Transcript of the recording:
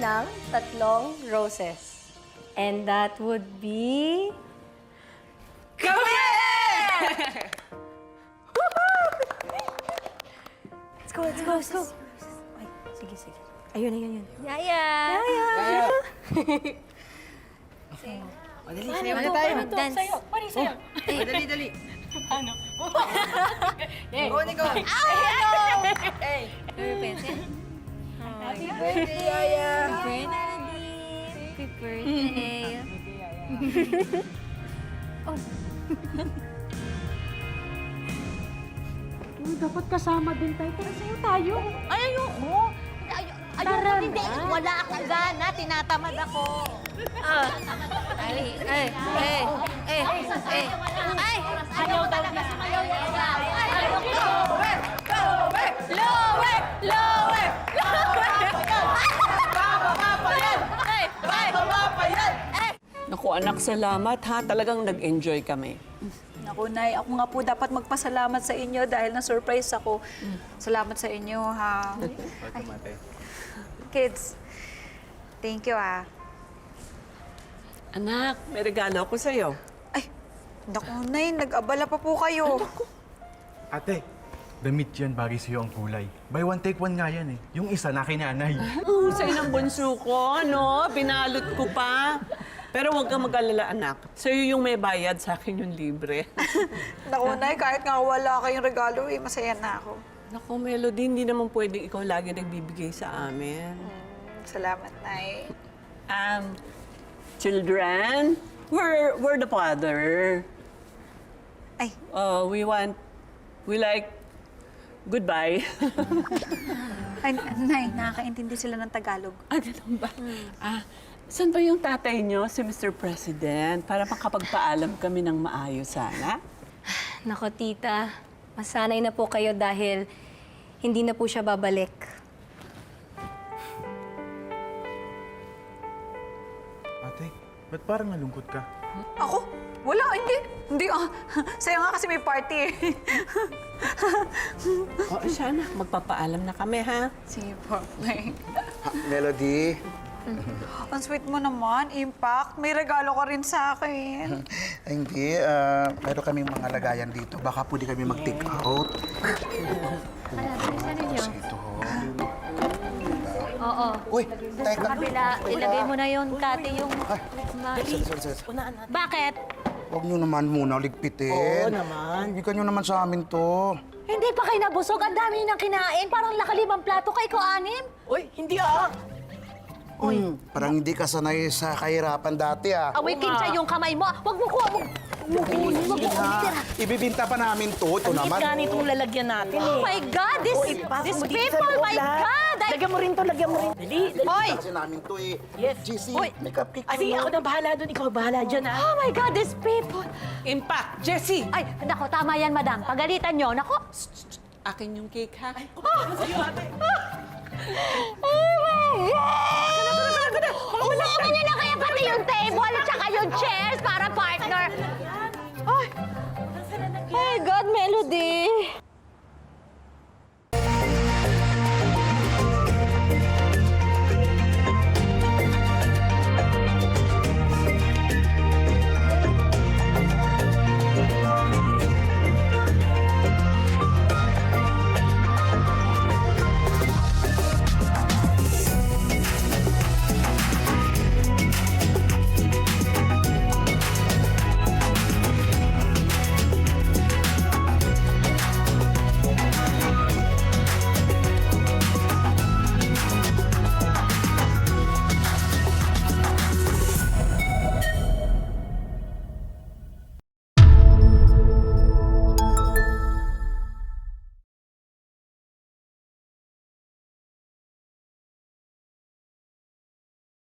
ng 3 roses. And that would be... Kami! Let's go, let's go, let's go. Ay, sige, sige. Ayun, ayun, ayun. Yaya! Yaya! Dali, sayo na tayo. Dance. Sayo, pari sayo. Dali, dali. Ano? Go, Nico. Hey! Happy birthday. Happy birthday, Yaya! Happy birthday. Dapat kasama din tayo. Tara, sayo tayo. Ay, ayoko. Ayoko, hindi. Wala akong gana. Tinatamad ako. Ay. Ayaw daw niya. Naku anak, salamat ha. Talagang nag-enjoy kami. Naku, Nay, ako nga po dapat magpasalamat sa inyo dahil na-surprise ako. Salamat sa inyo, ha? Kids, thank you, ha? Anak, may regalo ako sa'yo. Ay, naku, Nay, nag-abala pa po kayo. Ate, damit yan, bagay sa'yo ang kulay. Buy one, take one nga yan eh. Yung isa na kay nanay. Sa'yo ng bunso ko, no? Binalot ko pa. Pero huwag kang mag-alala, anak. Sa'yo yung may bayad, sa akin yung libre. Naku, Nay, kahit nga wala kayong regalo, masaya na ako. Naku, Melody, hindi naman pwedeng ikaw lagi nagbibigay sa amin. Salamat, Nay. Children, we're the father. Ay, We like goodbye. ay, Nay, nakakaintindi sila ng Tagalog. Ganun ba? Saan ba yung tatay nyo, si Mr. President? Para makapagpaalam kami ng maayos sana. Nako, tita. Masanay na po kayo dahil hindi na po siya babalik. Ate, ba't parang nalungkot ka? Ako? Wala, hindi. Hindi, saya nga kasi may party eh. O, siya na. Magpapaalam na kami, ha? Sige po, Nay. Melody, Ang sweet mo naman, Impact. May regalo ka rin sa akin. ay, hindi. Meron kaming mga lagayan dito. Baka pwede kami mag-take out. Ito. Oo. Uy, teka. Kabila, ilagay mo na yun, Kati, yung... Sorry. Bakit? Huwag nyo naman muna ligpitin. Oo naman. Bigyan nyo naman sa amin to. Hindi pa kayo nabusog. Ang dami nang kinain. Parang nakalimang plato ka, ikaw 6. Uy, hindi ah! Parang hindi ka sanay sa kahirapan dati, ah. Awitin sa yung kamay mo. Huwag mo kuha mo. Huwag mo kuha. Ibibinta pa namin to. Ito naman. Ganitong lalagyan natin Oh my God! These people, my God! Lagyan mo rin to, lagyan mo rin. Dali. Hoy! Kasi namin to, eh. Yes. GC, may cupcake Sige, ako na bahala doon. Ikaw bahala dyan, ha? Oh my God, these people! Impact! Jessie! Ay, nako, tama yan, madam. Pagalitan nyo, nako. Akin yung cake, ha? Usapan nyo na kaya pati yung table at saka yung chairs para partner. Ay! Oh my God, Melody!